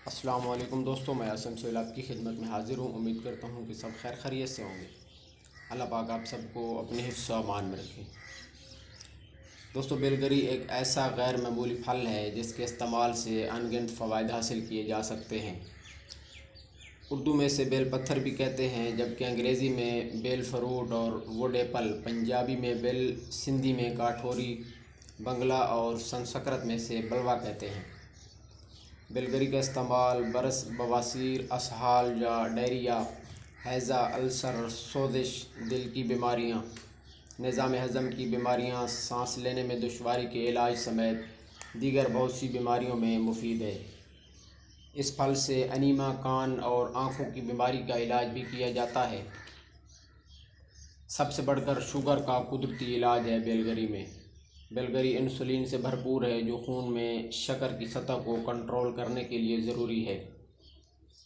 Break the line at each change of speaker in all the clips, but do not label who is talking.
अस्सलाम वालेकुम दोस्तों, मैं आसम सोहेल आपकी खिदमत में हाज़िर हूँ। उम्मीद करता हूँ कि सब खैर खैरियत से होंगे। अल्लाह पाक आप सबको अपने हिफ्ज़ व अमान में रखें। दोस्तों, बेलगरी एक ऐसा गैर मामूली फल है जिसके इस्तेमाल से अनगिनत फ़वाइद हासिल किए जा सकते हैं। उर्दू में इसे बेल पत्थर भी कहते हैं, जबकि अंग्रेज़ी में बेल फ्रूट और वुड एप्पल, पंजाबी में बेल, सिंधी में काठोरी, बंगला और संस्कृत में से बलवा कहते हैं। बेलगरी का इस्तेमाल बरस, बवासीर, असहाल या डायरिया, हैज़ा, अल्सर, सोजिश, दिल की बीमारियाँ, निज़ाम हज़म की बीमारियाँ, सांस लेने में दुश्वारी के इलाज समेत दीगर बहुत सी बीमारियों में मुफीद है। इस फल से अनीमा, कान और आँखों की बीमारी का इलाज भी किया जाता है। सबसे बढ़कर शुगर का कुदरती इलाज है बेलगरी में। बेलगरी इंसुलिन से भरपूर है, जो खून में शक्कर की सतह को कंट्रोल करने के लिए ज़रूरी है।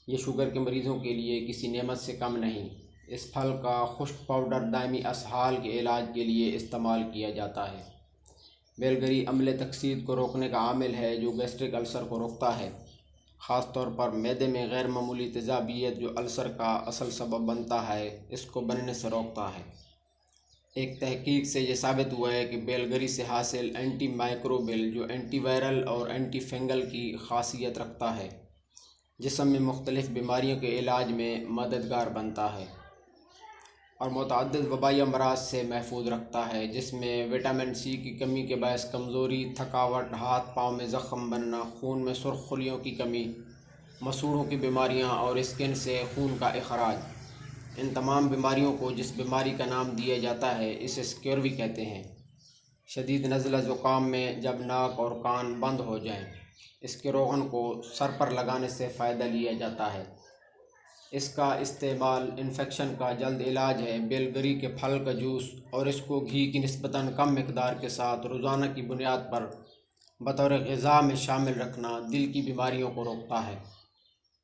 ये शुगर के मरीज़ों के लिए किसी नेमत से कम नहीं। इस फल का खुश्क पाउडर दायमी असहाल के इलाज के लिए इस्तेमाल किया जाता है। बेलगरी अम्ल तकसीद को रोकने का आमिल है, जो गैस्ट्रिक अल्सर को रोकता है, ख़ास तौर पर मैदे में गैर मामूली तेज़ाबियत जो अल्सर का असल सबब बनता है, इसको बनने से रोकता है। एक तहकीक से ये साबित हुआ है कि बेलगरी से हासिल एंटी माइक्रोबियल जो एंटीवायरल और एंटी फंगल की खासियत रखता है, जिस्म में मुख्तलिफ़ बीमारियों के इलाज में मददगार बनता है और मुतअद्दिद वबाई अमराज से महफूज रखता है, जिसमें विटामिन सी की कमी के बायस कमज़ोरी, थकावट, हाथ पाँव में ज़ख़म बनना, खून में सुर्ख खुलियों की कमी, मसूड़ों की बीमारियाँ और स्किन से खून का इखराज, इन तमाम बीमारियों को जिस बीमारी का नाम दिया जाता है, इसे स्कर्वी कहते हैं। शदीद नज़ला ज़ुकाम में जब नाक और कान बंद हो जाएं, इसके रोगन को सर पर लगाने से फ़ायदा लिया जाता है। इसका इस्तेमाल इन्फेक्शन का जल्द इलाज है। बेलगरी के फल का जूस और इसको घी की निस्बतन कम मिकदार के साथ रोज़ाना की बुनियाद पर बतौर ग़िज़ा में शामिल रखना दिल की बीमारियों को रोकता है।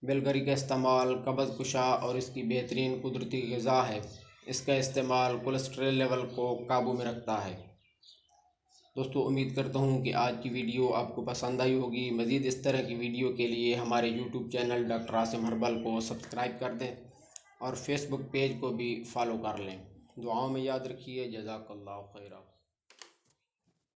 बेलगरी का इस्तेमाल कब्ज़ कुशा और इसकी बेहतरीन कुदरती ग़िज़ा है। इसका इस्तेमाल कोलेस्ट्रॉल लेवल को काबू में रखता है। दोस्तों, उम्मीद करता हूँ कि आज की वीडियो आपको पसंद आई होगी। मज़ीद इस तरह की वीडियो के लिए हमारे YouTube channel doctor Asim herbal को सब्सक्राइब कर दें और फेसबुक पेज को भी फॉलो कर लें। दुआओं में याद रखिए। जज़ाकल्लाहु खैरा।